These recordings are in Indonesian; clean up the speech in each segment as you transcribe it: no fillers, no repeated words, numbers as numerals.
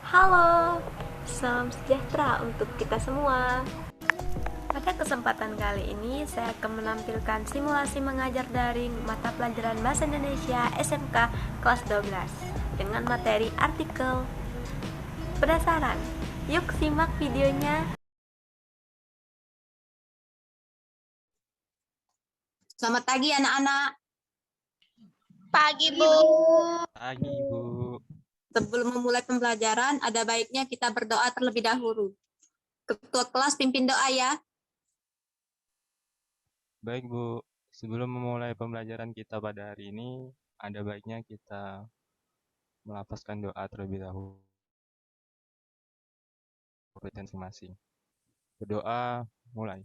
Halo, salam sejahtera untuk kita semua. Pada kesempatan kali ini, saya akan menampilkan simulasi mengajar daring mata pelajaran Bahasa Indonesia SMK kelas 12 dengan materi artikel. Penasaran? Yuk simak videonya. Selamat pagi anak-anak. Pagi, Bu. Pagi, Bu. Sebelum memulai pembelajaran, ada baiknya kita berdoa terlebih dahulu. Ketua kelas pimpin doa ya. Baik, Bu. Sebelum memulai pembelajaran kita pada hari ini, ada baiknya kita melafazkan doa terlebih dahulu. Masing-masing. Berdoa, mulai.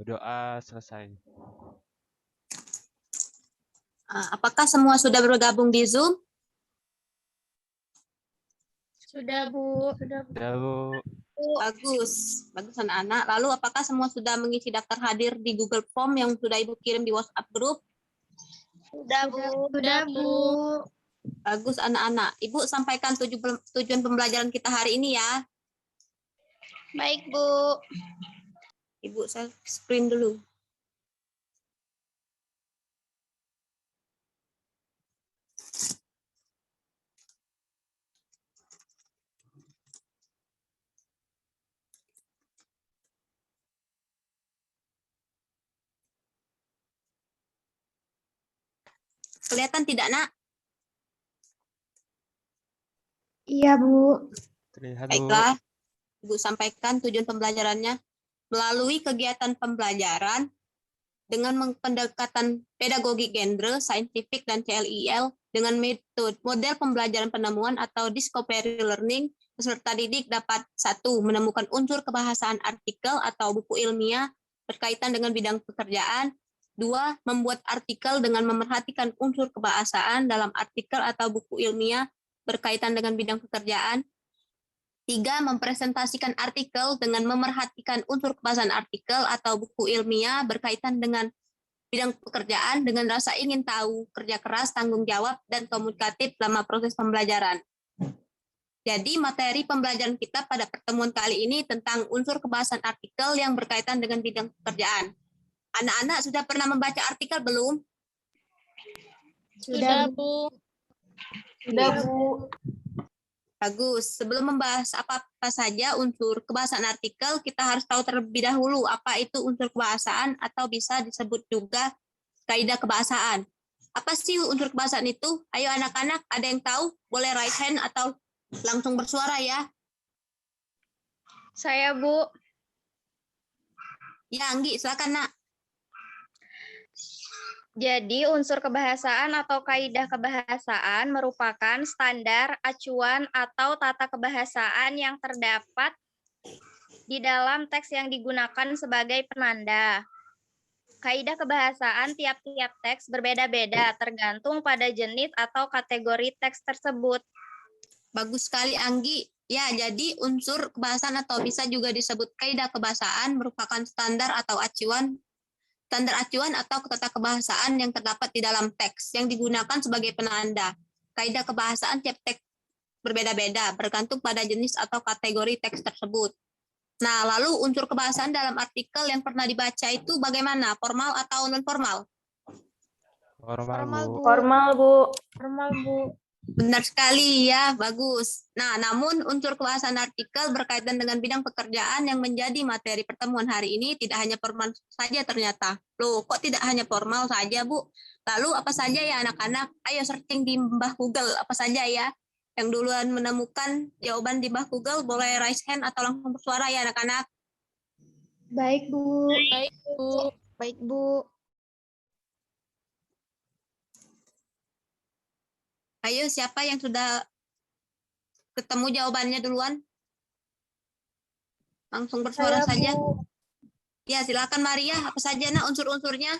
Berdoa selesai. Apakah semua sudah bergabung di Zoom? Sudah, Bu. Sudah, Bu. Bagus, bagus anak-anak. Lalu apakah semua sudah mengisi daftar hadir di Google Form yang sudah Ibu kirim di WhatsApp group? Sudah, Bu. Sudah, Bu. Bagus anak-anak. Ibu sampaikan tujuan pembelajaran kita hari ini ya. Baik, Bu. Ibu saya screen dulu. Kelihatan tidak, Nak? Iya, Bu. Terlihat, Bu. Baiklah. Ibu sampaikan tujuan pembelajarannya. Melalui kegiatan pembelajaran dengan pendekatan pedagogi genre, saintifik, dan CLIL dengan model pembelajaran penemuan atau discovery learning, peserta didik dapat 1. Menemukan unsur kebahasaan artikel atau buku ilmiah berkaitan dengan bidang pekerjaan. 2. Membuat artikel dengan memerhatikan unsur kebahasaan dalam artikel atau buku ilmiah berkaitan dengan bidang pekerjaan. 3. Mempresentasikan artikel dengan memerhatikan unsur kebahasaan artikel atau buku ilmiah berkaitan dengan bidang pekerjaan dengan rasa ingin tahu, kerja keras, tanggung jawab, dan komunikatif selama proses pembelajaran. Jadi materi pembelajaran kita pada pertemuan kali ini tentang unsur kebahasaan artikel yang berkaitan dengan bidang pekerjaan. Anak-anak sudah pernah membaca artikel belum? Sudah, Bu. Sudah, Bu. Bagus. Sebelum membahas apa-apa saja unsur kebahasaan artikel, kita harus tahu terlebih dahulu apa itu unsur kebahasaan atau bisa disebut juga kaidah kebahasaan. Apa sih unsur kebahasaan itu? Ayo anak-anak, ada yang tahu? Boleh raise hand atau langsung bersuara ya. Saya, Bu. Ya, Anggi, silakan, Nak. Jadi, unsur kebahasaan atau kaidah kebahasaan merupakan standar, acuan, atau tata kebahasaan yang terdapat di dalam teks yang digunakan sebagai penanda. Kaidah kebahasaan tiap-tiap teks berbeda-beda, tergantung pada jenis atau kategori teks tersebut. Bagus sekali, Anggi. Ya, jadi unsur kebahasaan atau bisa juga disebut kaidah kebahasaan merupakan standar acuan atau tata kebahasaan yang terdapat di dalam teks yang digunakan sebagai penanda. Kaidah kebahasaan tiap teks berbeda-beda, bergantung pada jenis atau kategori teks tersebut. Nah, lalu unsur kebahasaan dalam artikel yang pernah dibaca itu bagaimana? Formal atau non-formal? Formal, Bu. Formal, Bu. Formal, Bu. Benar sekali ya, bagus. Nah, namun unsur kebahasaan artikel berkaitan dengan bidang pekerjaan yang menjadi materi pertemuan hari ini tidak hanya formal saja ternyata. Loh, kok tidak hanya formal saja, Bu? Lalu apa saja ya anak-anak? Ayo searching di Mbah Google, apa saja ya? Yang duluan menemukan jawaban di Mbah Google, boleh raise hand atau langsung bersuara ya anak-anak. Baik, Bu. Baik, Bu. Baik, Bu. Ayo, siapa yang sudah ketemu jawabannya duluan? Langsung bersuara Saya, saja. Bu. Ya, silakan Maria. Apa saja, Nak, unsur-unsurnya?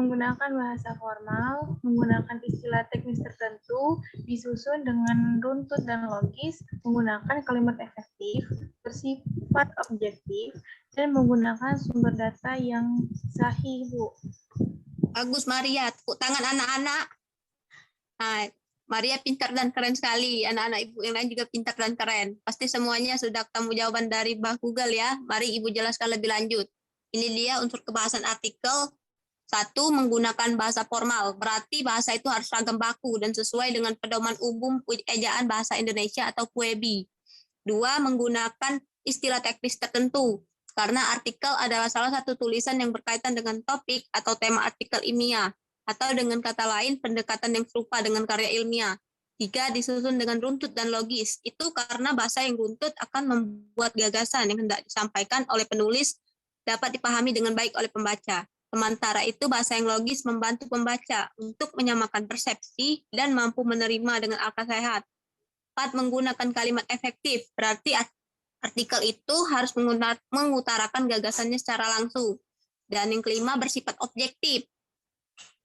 menggunakan bahasa formal, menggunakan istilah teknis tertentu, disusun dengan runtut dan logis, menggunakan kalimat efektif, bersifat objektif, dan menggunakan sumber data yang sahih, Bu. Bagus, Maria. Tepuk tangan anak-anak. Nah, Maria pintar dan keren sekali. Anak-anak Ibu yang lain juga pintar dan keren. Pasti semuanya sudah ketemu jawaban dari Mbah Google ya. Mari Ibu jelaskan lebih lanjut. Ini dia unsur kebahasan artikel. 1. Menggunakan bahasa formal. Berarti bahasa itu harus ragam baku dan sesuai dengan pedoman umum ejaan bahasa Indonesia atau PUEB. 2. Menggunakan istilah teknis tertentu. Karena artikel adalah salah satu tulisan yang berkaitan dengan topik atau tema artikel ilmiah. Atau dengan kata lain, pendekatan yang serupa dengan karya ilmiah. 3. Disusun dengan runtut dan logis. Itu karena bahasa yang runtut akan membuat gagasan yang hendak disampaikan oleh penulis dapat dipahami dengan baik oleh pembaca. Sementara itu, bahasa yang logis membantu pembaca untuk menyamakan persepsi dan mampu menerima dengan akal sehat. 4. Menggunakan kalimat efektif. Berarti artikel itu harus mengutarakan gagasannya secara langsung. Dan yang kelima, bersifat objektif.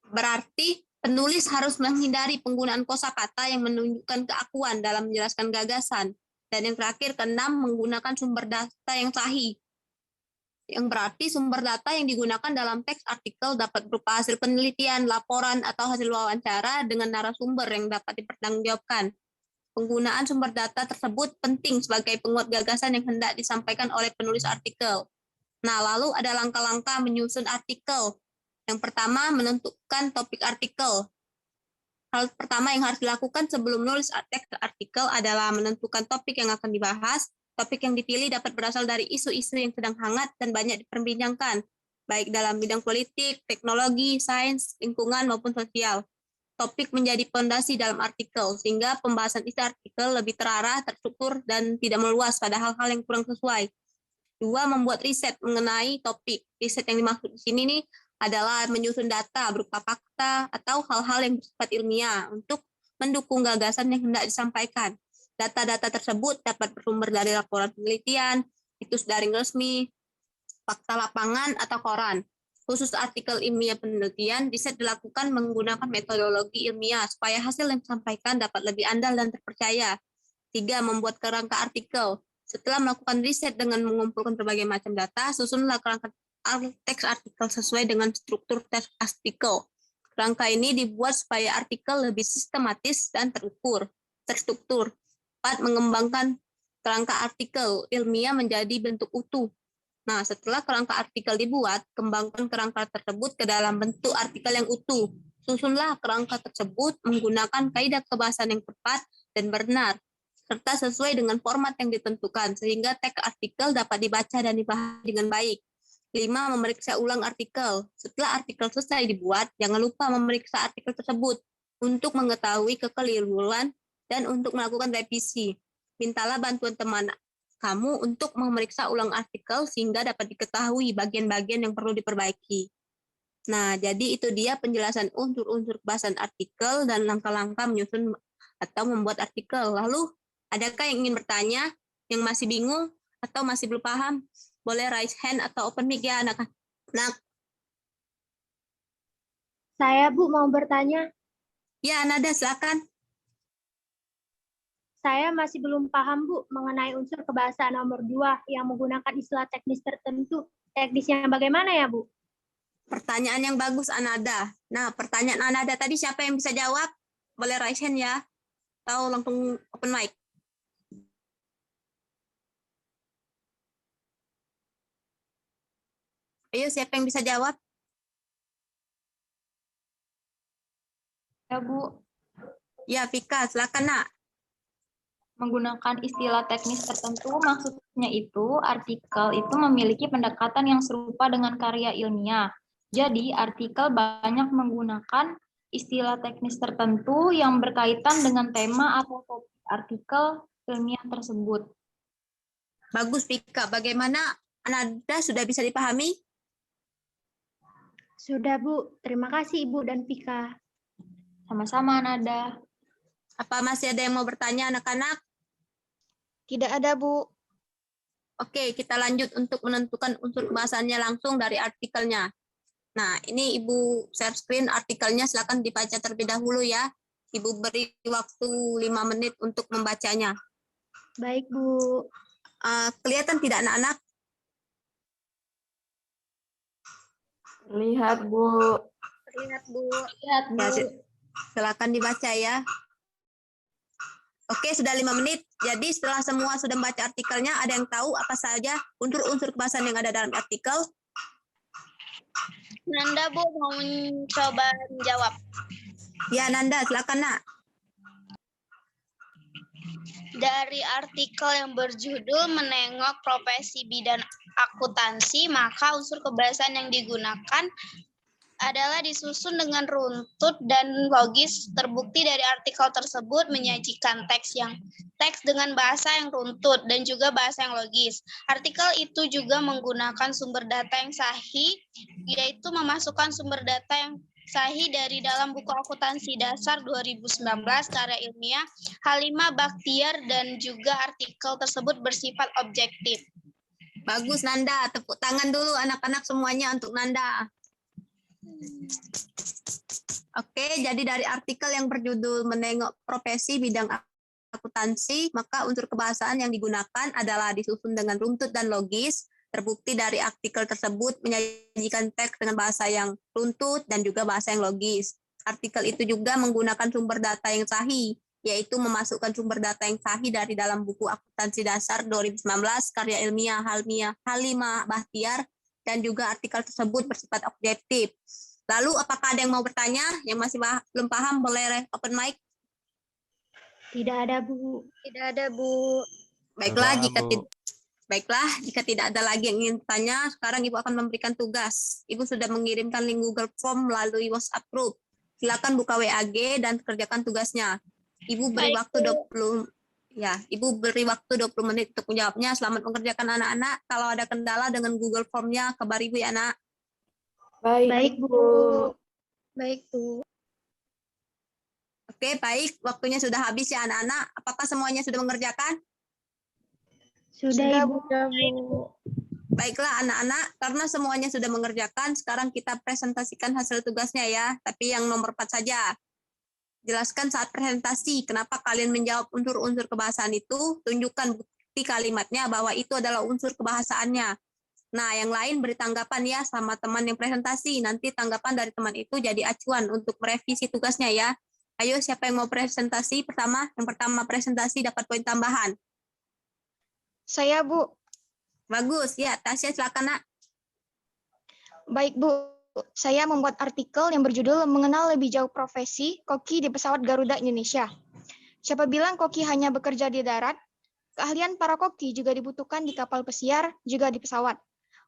Berarti penulis harus menghindari penggunaan kosakata yang menunjukkan keakuan dalam menjelaskan gagasan. Dan yang terakhir, keenam, menggunakan sumber data yang sahih. Yang berarti sumber data yang digunakan dalam teks artikel dapat berupa hasil penelitian, laporan, atau hasil wawancara dengan narasumber yang dapat dipertanggungjawabkan. Penggunaan sumber data tersebut penting sebagai penguat gagasan yang hendak disampaikan oleh penulis artikel. Nah, lalu ada langkah-langkah menyusun artikel. Yang pertama, menentukan topik artikel. Hal pertama yang harus dilakukan sebelum menulis teks artikel adalah menentukan topik yang akan dibahas. Topik yang dipilih dapat berasal dari isu-isu yang sedang hangat dan banyak diperbincangkan, baik dalam bidang politik, teknologi, sains, lingkungan, maupun sosial. Topik menjadi fondasi dalam artikel, sehingga pembahasan isi artikel lebih terarah, terstruktur, dan tidak meluas pada hal-hal yang kurang sesuai. 2. Membuat riset mengenai topik. Riset yang dimaksud di sini nih adalah menyusun data berupa fakta atau hal-hal yang bersifat ilmiah untuk mendukung gagasan yang hendak disampaikan. Data-data tersebut dapat bersumber dari laporan penelitian, situs daring resmi, fakta lapangan, atau koran. Khusus artikel ilmiah penelitian, riset dilakukan menggunakan metodologi ilmiah supaya hasil yang disampaikan dapat lebih andal dan terpercaya. 3. Membuat kerangka artikel. Setelah melakukan riset dengan mengumpulkan berbagai macam data, susunlah kerangka teks artikel sesuai dengan struktur teks artikel. Kerangka ini dibuat supaya artikel lebih sistematis dan terstruktur. 4. Mengembangkan kerangka artikel ilmiah menjadi bentuk utuh. Nah, setelah kerangka artikel dibuat, kembangkan kerangka tersebut ke dalam bentuk artikel yang utuh. Susunlah kerangka tersebut menggunakan kaidah kebahasan yang tepat dan benar, serta sesuai dengan format yang ditentukan, sehingga teks artikel dapat dibaca dan dipahami dengan baik. 5. Memeriksa ulang artikel. Setelah artikel selesai dibuat, jangan lupa memeriksa artikel tersebut untuk mengetahui kekeliruan dan untuk melakukan revisi. Mintalah bantuan teman kamu untuk memeriksa ulang artikel sehingga dapat diketahui bagian-bagian yang perlu diperbaiki. Nah, jadi itu dia penjelasan unsur-unsur kebahasan artikel dan langkah-langkah menyusun atau membuat artikel. Lalu, adakah yang ingin bertanya, yang masih bingung atau masih belum paham? Boleh raise hand atau open mic ya, anak-anak. Saya, Bu, mau bertanya. Ya, Nada, silakan. Saya masih belum paham, Bu, mengenai unsur kebahasaan nomor 2 yang menggunakan istilah teknis tertentu. Teknisnya bagaimana ya, Bu? Pertanyaan yang bagus, Anada. Nah, pertanyaan Anada tadi siapa yang bisa jawab? Boleh raise hand ya. Atau langsung open mic. Ayo, siapa yang bisa jawab? Ya, Bu. Ya, Vika, silakan, Nak. Menggunakan istilah teknis tertentu, maksudnya itu artikel itu memiliki pendekatan yang serupa dengan karya ilmiah. Jadi, artikel banyak menggunakan istilah teknis tertentu yang berkaitan dengan tema atau topik artikel ilmiah tersebut. Bagus, Vika. Bagaimana, Anada sudah bisa dipahami? Sudah, Bu. Terima kasih, Ibu dan Vika. Sama-sama, Nada. Apa masih ada yang mau bertanya, anak-anak? Tidak ada, Bu. Oke, kita lanjut untuk menentukan unsur kebahasannya langsung dari artikelnya. Nah, ini Ibu share screen artikelnya, silakan dibaca terlebih dahulu ya. Ibu beri waktu 5 menit untuk membacanya. Baik, Bu. Kelihatan tidak anak-anak? Lihat, Bu. Lihat, Bu. Lihat, Bu. Ya, silakan dibaca ya. Oke, sudah 5 menit. Jadi setelah semua sudah membaca artikelnya, ada yang tahu apa saja unsur-unsur kebahasaan yang ada dalam artikel? Nanda, Bu, mau mencoba menjawab. Ya, Nanda, silakan, Nak. Dari artikel yang berjudul menengok profesi bidang akuntansi, maka unsur kebahasaan yang digunakan adalah disusun dengan runtut dan logis. Terbukti dari artikel tersebut menyajikan teks dengan bahasa yang runtut dan juga bahasa yang logis. Artikel itu juga menggunakan sumber data yang sahih, yaitu memasukkan sumber data yang sahih dari dalam buku akuntansi dasar 2019 karya ilmiah Halimah Bakhtiar, dan juga artikel tersebut bersifat objektif. Bagus, Nanda. Tepuk tangan dulu anak-anak semuanya untuk Nanda. Oke, jadi dari artikel yang berjudul menengok profesi bidang akuntansi, maka unsur kebahasaan yang digunakan adalah disusun dengan runtut dan logis. Terbukti dari artikel tersebut menyajikan teks dengan bahasa yang runtut dan juga bahasa yang logis. Artikel itu juga menggunakan sumber data yang sahih, yaitu memasukkan sumber data yang sahih dari dalam buku akuntansi dasar 2019 karya ilmiah Halimah Bakhtiar, dan juga artikel tersebut bersifat objektif. Lalu apakah ada yang mau bertanya? Yang masih belum paham boleh open mic? Tidak ada, Bu. Tidak ada, Bu. Baiklah, Paham, jika tidak ada lagi yang ingin bertanya, sekarang Ibu akan memberikan tugas. Ibu sudah mengirimkan link Google Form melalui WhatsApp Group. Silakan buka WAG dan kerjakan tugasnya. Ibu beri Baik, waktu 20 Ibu beri waktu 20 menit untuk menjawabnya. Selamat mengerjakan anak-anak. Kalau ada kendala dengan Google Form-nya, kabar Ibu ya, Nak. Baik, Bu. Baik, Bu. Oke, baik. Waktunya sudah habis ya, anak-anak. Apakah semuanya sudah mengerjakan? Sudah, Ibu. Baiklah, anak-anak. Karena semuanya sudah mengerjakan, sekarang kita presentasikan hasil tugasnya ya. Tapi yang nomor 4 saja. Jelaskan saat presentasi kenapa kalian menjawab unsur-unsur kebahasaan itu, tunjukkan bukti kalimatnya bahwa itu adalah unsur kebahasaannya. Nah, yang lain beri tanggapan ya sama teman yang presentasi. Nanti tanggapan dari teman itu jadi acuan untuk merevisi tugasnya ya. Ayo, siapa yang mau presentasi pertama? Yang pertama presentasi dapat poin tambahan. Saya, Bu. Bagus, ya. Tasya, silakan, Nak. Baik, Bu. Saya membuat artikel yang berjudul Mengenal Lebih Jauh Profesi Koki di Pesawat Garuda Indonesia. Siapa bilang koki hanya bekerja di darat? Keahlian para koki juga dibutuhkan di kapal pesiar, juga di pesawat.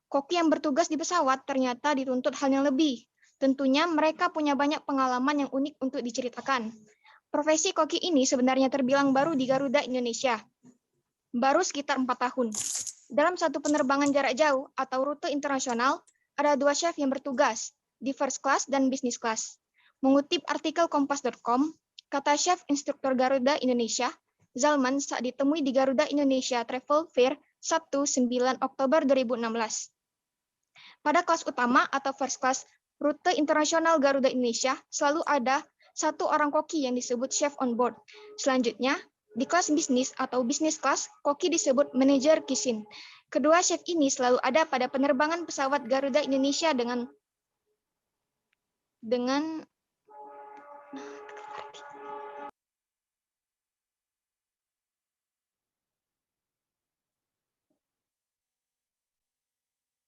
Koki yang bertugas di pesawat ternyata dituntut hal yang lebih. Tentunya mereka punya banyak pengalaman yang unik untuk diceritakan. Profesi koki ini sebenarnya terbilang baru di Garuda Indonesia. Baru sekitar 4 tahun. Dalam satu penerbangan jarak jauh atau rute internasional, ada 2 chef yang bertugas, di first class dan business class. Mengutip artikel kompas.com, kata chef instruktur Garuda Indonesia, Zalman, saat ditemui di Garuda Indonesia Travel Fair, Sabtu 9 Oktober 2016. Pada kelas utama atau first class rute internasional Garuda Indonesia, selalu ada 1 orang koki yang disebut chef on board. Selanjutnya, di kelas bisnis atau business class, koki disebut manajer kitchen. Kedua chef ini selalu ada pada penerbangan pesawat Garuda Indonesia dengan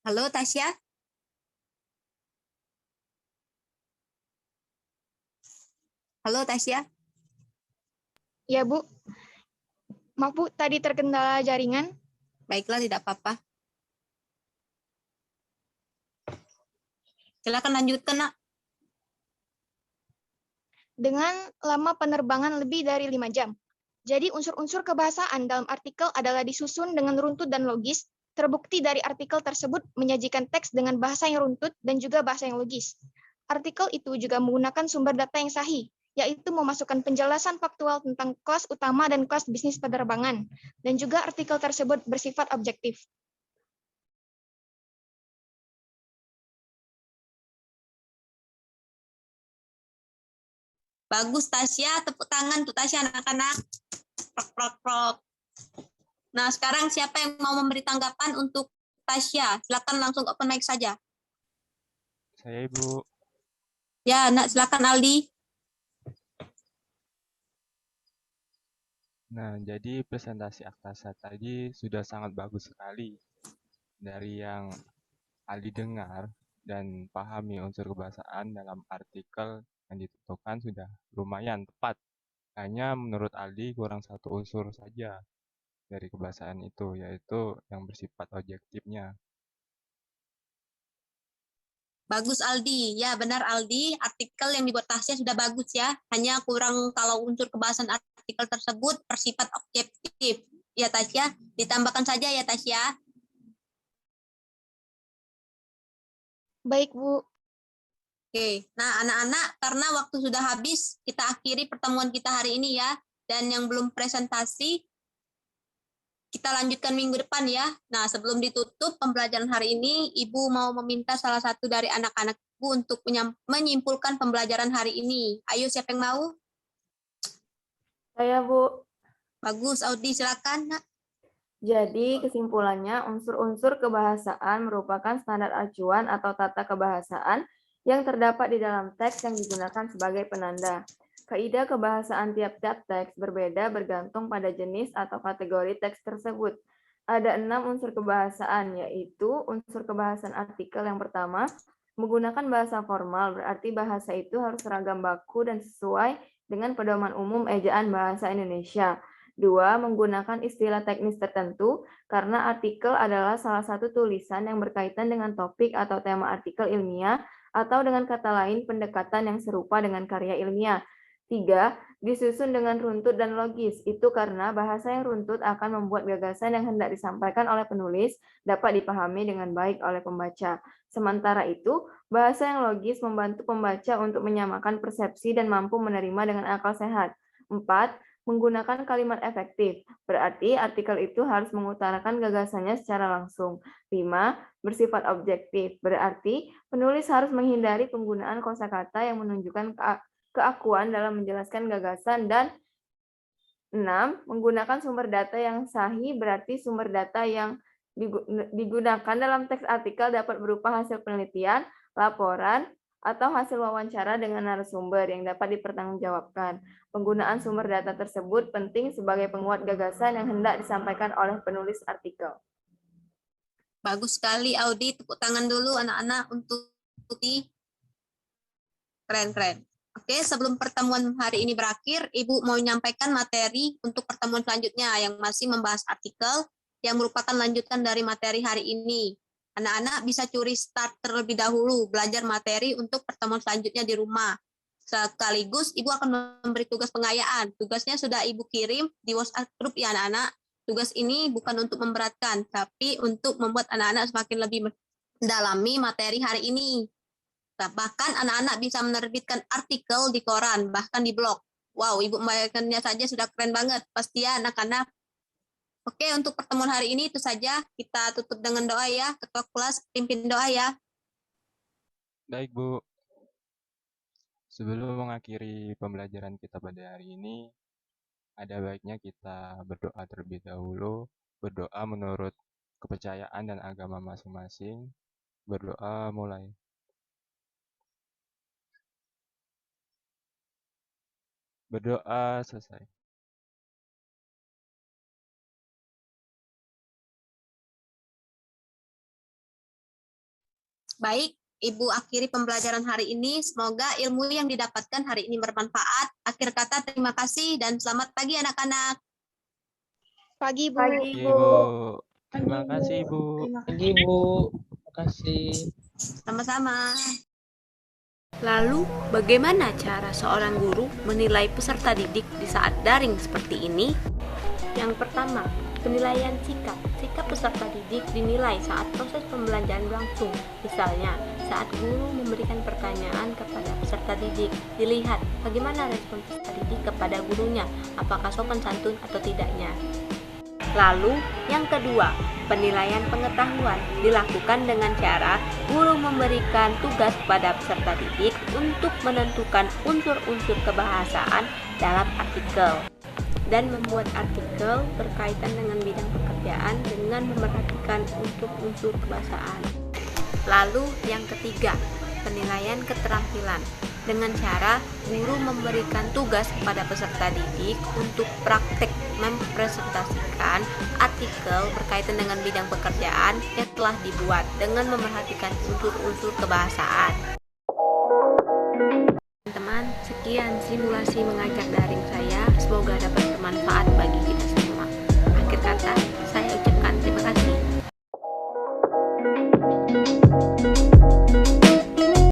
Halo, Tasya. Halo, Tasya. Ya, Bu. Maaf, Bu, tadi terkendala jaringan. Baiklah, tidak apa-apa. Silakan lanjutkan, Nak. Dengan lama penerbangan lebih dari 5 jam. Jadi unsur-unsur kebahasaan dalam artikel adalah disusun dengan runtut dan logis. Terbukti dari artikel tersebut menyajikan teks dengan bahasa yang runtut dan juga bahasa yang logis. Artikel itu juga menggunakan sumber data yang sahih, yaitu memasukkan penjelasan faktual tentang kelas utama dan kelas bisnis penerbangan. Dan juga artikel tersebut bersifat objektif. Bagus Tasya, tepuk tangan untuk Tasya anak-anak. Prok, prok, prok. Nah, sekarang siapa yang mau memberi tanggapan untuk Tasya? Silakan langsung open mic saja. Saya Ibu. Ya, nak silakan Aldi. Nah, jadi presentasi Aktasa tadi sudah sangat bagus sekali. Dari yang Aldi dengar dan pahami unsur kebahasaan dalam artikel yang ditentukan sudah lumayan tepat. Hanya menurut Aldi kurang satu unsur saja dari kebahasaan itu, yaitu yang bersifat objektifnya. Bagus Aldi. Ya, benar Aldi. Artikel yang dibuat Tasya sudah bagus ya. Hanya kurang kalau unsur kebahasaan artikel tersebut bersifat objektif. Ya Tasya, ditambahkan saja ya Tasya. Baik, Bu. Oke, nah anak-anak karena waktu sudah habis, kita akhiri pertemuan kita hari ini ya. Dan yang belum presentasi, kita lanjutkan minggu depan ya. Nah, sebelum ditutup pembelajaran hari ini, Ibu mau meminta salah satu dari anak-anak Ibu untuk menyimpulkan pembelajaran hari ini. Ayo, siapa yang mau? Saya, Bu. Bagus, Audi, silakan. Nak. Jadi, kesimpulannya, unsur-unsur kebahasaan merupakan standar acuan atau tata kebahasaan yang terdapat di dalam teks yang digunakan sebagai penanda. Kaidah kebahasaan tiap-tiap teks berbeda bergantung pada jenis atau kategori teks tersebut. Ada 6 unsur kebahasaan, yaitu unsur kebahasaan artikel yang pertama, menggunakan bahasa formal, berarti bahasa itu harus seragam baku dan sesuai dengan pedoman umum ejaan bahasa Indonesia. 2. Menggunakan istilah teknis tertentu, karena artikel adalah salah satu tulisan yang berkaitan dengan topik atau tema artikel ilmiah, atau dengan kata lain pendekatan yang serupa dengan karya ilmiah. 3. Disusun dengan runtut dan logis. Itu karena bahasa yang runtut akan membuat gagasan yang hendak disampaikan oleh penulis dapat dipahami dengan baik oleh pembaca. Sementara itu, bahasa yang logis membantu pembaca untuk menyamakan persepsi dan mampu menerima dengan akal sehat. 4. Menggunakan kalimat efektif, berarti artikel itu harus mengutarakan gagasannya secara langsung. 5. Bersifat objektif, berarti penulis harus menghindari penggunaan kosakata yang menunjukkan keakuan dalam menjelaskan gagasan. Dan 6. Menggunakan sumber data yang sahih, berarti sumber data yang digunakan dalam teks artikel dapat berupa hasil penelitian, laporan, atau hasil wawancara dengan narasumber yang dapat dipertanggungjawabkan. Penggunaan sumber data tersebut penting sebagai penguat gagasan yang hendak disampaikan oleh penulis artikel. Bagus sekali Audi, tepuk tangan dulu anak-anak untuk Tuti. Keren-keren. Oke, sebelum pertemuan hari ini berakhir, Ibu mau menyampaikan materi untuk pertemuan selanjutnya yang masih membahas artikel yang merupakan lanjutan dari materi hari ini. Anak-anak bisa curi start terlebih dahulu, belajar materi untuk pertemuan selanjutnya di rumah. Sekaligus Ibu akan memberi tugas pengayaan. Tugasnya sudah Ibu kirim di WhatsApp grup ya anak-anak. Tugas ini bukan untuk memberatkan, tapi untuk membuat anak-anak semakin lebih mendalami materi hari ini. Bahkan anak-anak bisa menerbitkan artikel di koran, bahkan di blog. Wow, Ibu membayangkannya saja sudah keren banget. Pasti ya anak-anak. Oke, untuk pertemuan hari ini itu saja. Kita tutup dengan doa ya. Ketua kelas pimpin doa ya. Baik, Bu. Sebelum mengakhiri pembelajaran kita pada hari ini, ada baiknya kita berdoa terlebih dahulu. Berdoa menurut kepercayaan dan agama masing-masing. Berdoa mulai. Berdoa selesai. Baik, Ibu akhiri pembelajaran hari ini. Semoga ilmu yang didapatkan hari ini bermanfaat. Akhir kata terima kasih dan selamat pagi anak-anak. Pagi, Bu. Pagi, Ibu. Bu. Terima kasih, Ibu. Terima kasih. Bu. Terima kasih. Sama-sama. Lalu, bagaimana cara seorang guru menilai peserta didik di saat daring seperti ini? Yang pertama, penilaian sikap. Sikap peserta didik dinilai saat proses pembelajaran berlangsung. Misalnya, saat guru memberikan pertanyaan kepada peserta didik, dilihat bagaimana respon peserta didik kepada gurunya, apakah sopan santun atau tidaknya. Lalu, yang kedua, penilaian pengetahuan dilakukan dengan cara guru memberikan tugas pada peserta didik untuk menentukan unsur-unsur kebahasaan dalam artikel dan membuat artikel berkaitan dengan bidang pekerjaan dengan memerhatikan unsur-unsur kebahasaan. Lalu, yang ketiga, penilaian keterampilan dengan cara guru memberikan tugas kepada peserta didik untuk praktek mempresentasikan artikel berkaitan dengan bidang pekerjaan yang telah dibuat dengan memerhatikan unsur-unsur kebahasaan. Teman-teman, sekian simulasi mengajar daring saya. Semoga dapat bermanfaat bagi